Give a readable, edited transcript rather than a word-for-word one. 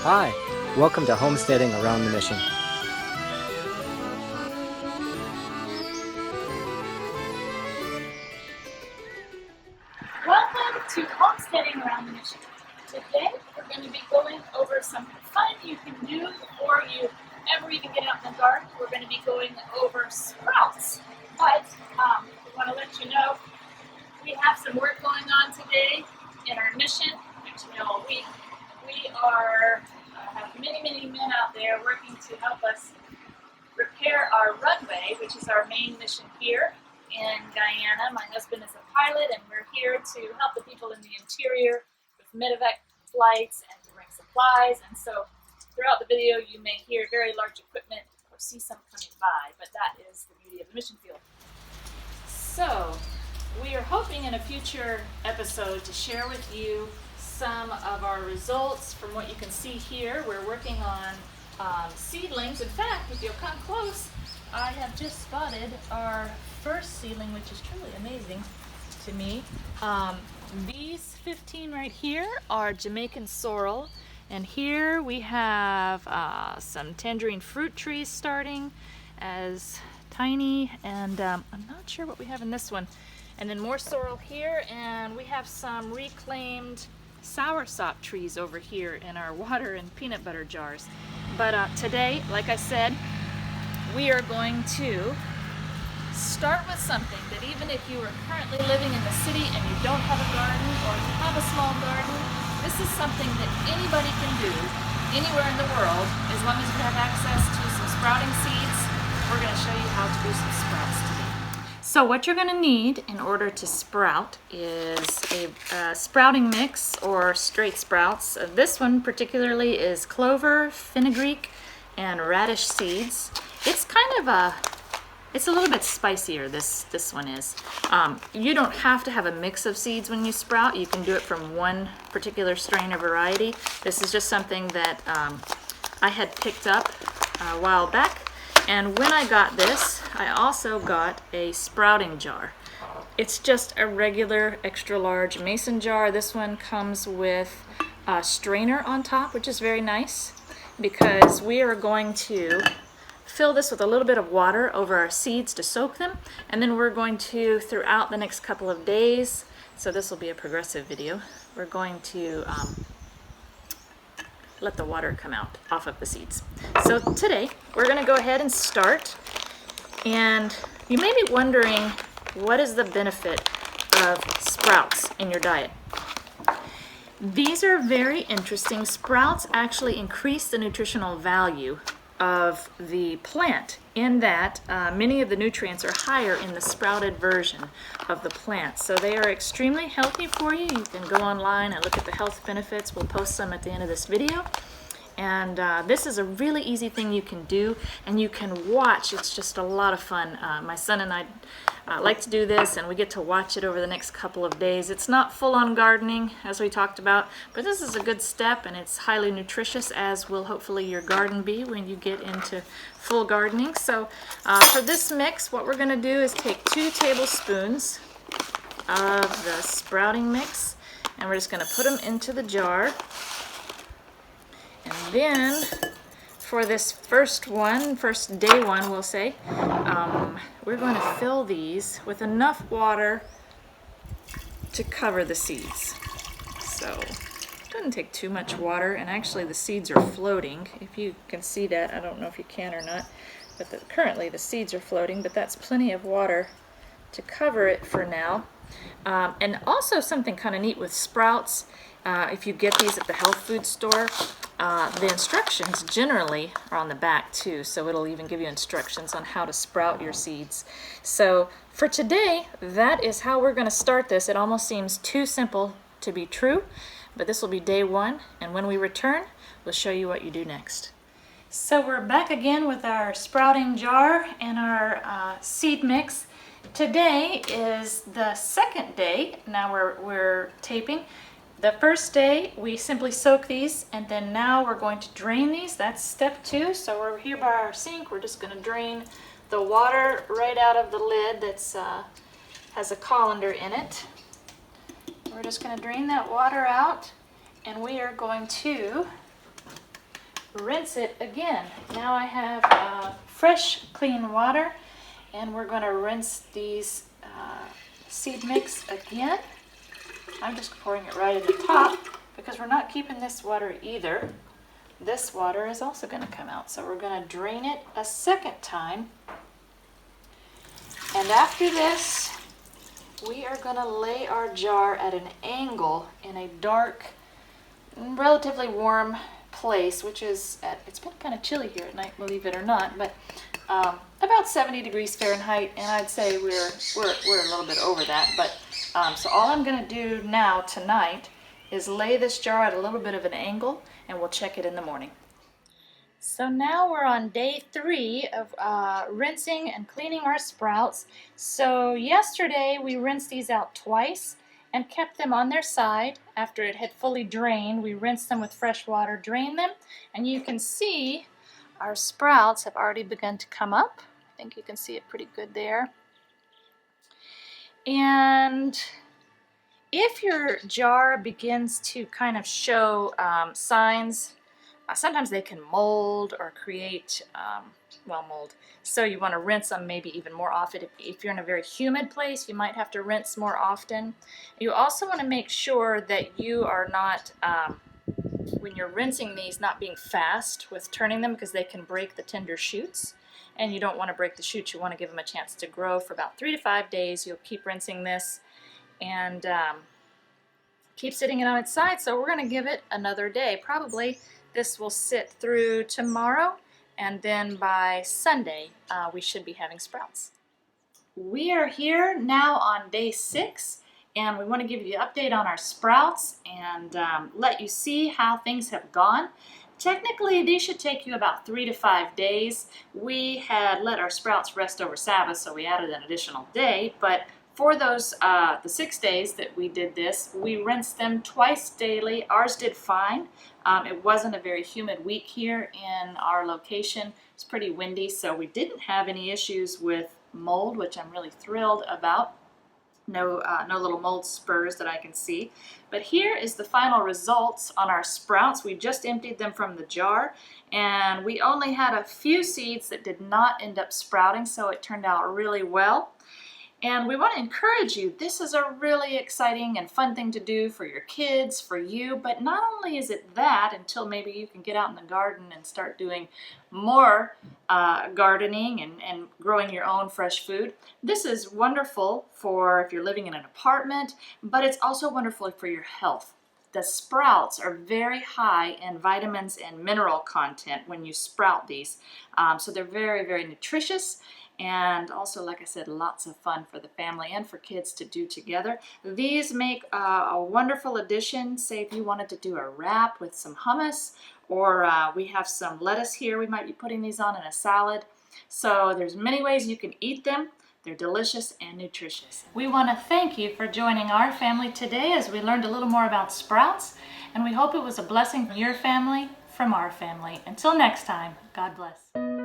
Hi, welcome to Homesteading Around the Mission. Welcome to Homesteading Around the Mission. Today we're going to be going over some fun you can do before you ever even get out in the garden. We're going to be going over sprouts. But we want to let you know we have some work going on today in our mission. Actually, all week. We have many men out there working to help us repair our runway, which is our main mission here in Guyana. My husband is a pilot, and we're here to help the people in the interior with medevac flights and to bring supplies. And so throughout the video, you may hear very large equipment or see some coming by, but that is the beauty of the mission field. So we are hoping in a future episode to share with you some of our results from what you can see here. We're working on seedlings. In fact, if you'll come close, I have just spotted our first seedling, which is truly amazing to me. These 15 right here are Jamaican sorrel, and here we have some tangerine fruit trees starting as tiny, and I'm not sure what we have in this one. And then more sorrel here, and we have some reclaimed soursop trees over here in our water and peanut butter jars. But today, like I said, we are going to start with something that even if you are currently living in the city and you don't have a garden, or you have a small garden, this is something that anybody can do anywhere in the world as long as you have access to some sprouting seeds. We're going to show you how to do some sprouts today. So what you're going to need in order to sprout is a sprouting mix or straight sprouts. This one particularly is clover, fenugreek, and radish seeds. It's kind of it's a little bit spicier, this one is. You don't have to have a mix of seeds when you sprout. You can do it from one particular strain or variety. This is just something that I had picked up a while back. And when I got this, I also got a sprouting jar. It's just a regular extra large mason jar. This one comes with a strainer on top, which is very nice because we are going to fill this with a little bit of water over our seeds to soak them, and then we're going to, throughout the next couple of days, so this will be a progressive video, we're going to let the water come out off of the seeds. So today we're going to go ahead and start, and you may be wondering, what is the benefit of sprouts in your diet? These are very interesting. Sprouts actually increase the nutritional value of the plant in that many of the nutrients are higher in the sprouted version of the plant. So they are extremely healthy for you. You can go online and look at the health benefits. We'll post some at the end of this video. And this is a really easy thing you can do, and you can watch. It's just a lot of fun. My son and I like to do this, and we get to watch it over the next couple of days. It's not full-on gardening, as we talked about, but this is a good step, and it's highly nutritious, as will hopefully your garden be when you get into full gardening. So for this mix, what we're going to do is take 2 tablespoons of the sprouting mix, and we're just going to put them into the jar. And then for this first day one, we'll say, we're going to fill these with enough water to cover the seeds. So it doesn't take too much water, and actually the seeds are floating. If you can see that, I don't know if you can or not, but currently the seeds are floating, but that's plenty of water to cover it for now. And also something kind of neat with sprouts, if you get these at the health food store, the instructions generally are on the back too, so it'll even give you instructions on how to sprout your seeds. So for today, that is how we're going to start this. It almost seems too simple to be true, but this will be day 1, and when we return, we'll show you what you do next. So we're back again with our sprouting jar and our seed mix. Today is the second day. Now we're taping. The first day we simply soak these, and then now we're going to drain these. That's step 2. So we're here by our sink. We're just going to drain the water right out of the lid that's has a colander in it. We're just going to drain that water out, and we are going to rinse it again. Now I have fresh, clean water, and we're going to rinse these seed mix again. I'm just pouring it right at the top because we're not keeping this water either. This water is also going to come out, so we're going to drain it a second time. And after this, we are going to lay our jar at an angle in a dark, relatively warm place, which is it's been kind of chilly here at night, believe it or not, but about 70 degrees Fahrenheit, and I'd say we're a little bit over that. But so all I'm going to do now tonight is lay this jar at a little bit of an angle, and we'll check it in the morning. So now we're on day 3 of rinsing and cleaning our sprouts. So yesterday we rinsed these out twice and kept them on their side. After it had fully drained, we rinsed them with fresh water, drained them, and you can see our sprouts have already begun to come up. I think you can see it pretty good there. And if your jar begins to kind of show signs, sometimes they can mold or create, mold. So you want to rinse them maybe even more often. If you're in a very humid place, you might have to rinse more often. You also want to make sure that you are not, when you're rinsing these, not being fast with turning them, because they can break the tender shoots. And you don't want to break the shoots. You want to give them a chance to grow for about 3 to 5 days. You'll keep rinsing this and keep sitting it on its side. So we're going to give it another day. Probably this will sit through tomorrow, and then by Sunday we should be having sprouts. We are here now on day 6, and we want to give you an update on our sprouts and let you see how things have gone. Technically, these should take you about 3 to 5 days. We had let our sprouts rest over Sabbath, so we added an additional day, but for those, the 6 days that we did this, we rinsed them twice daily. Ours did fine. It wasn't a very humid week here in our location. It's pretty windy, so we didn't have any issues with mold, which I'm really thrilled about. No little mold spurs that I can see. But here is the final results on our sprouts. We just emptied them from the jar, and we only had a few seeds that did not end up sprouting, so it turned out really well. And we want to encourage you, this is a really exciting and fun thing to do for your kids, for you, but not only is it that, until maybe you can get out in the garden and start doing more gardening and growing your own fresh food. This is wonderful for if you're living in an apartment, but it's also wonderful for your health. The sprouts are very high in vitamins and mineral content when you sprout these, so they're very, very nutritious. And also, like I said, lots of fun for the family and for kids to do together. These make a wonderful addition. Say if you wanted to do a wrap with some hummus, or we have some lettuce here. We might be putting these on in a salad. So there's many ways you can eat them. They're delicious and nutritious. We want to thank you for joining our family today as we learned a little more about sprouts. And we hope it was a blessing for your family from our family. Until next time, God bless.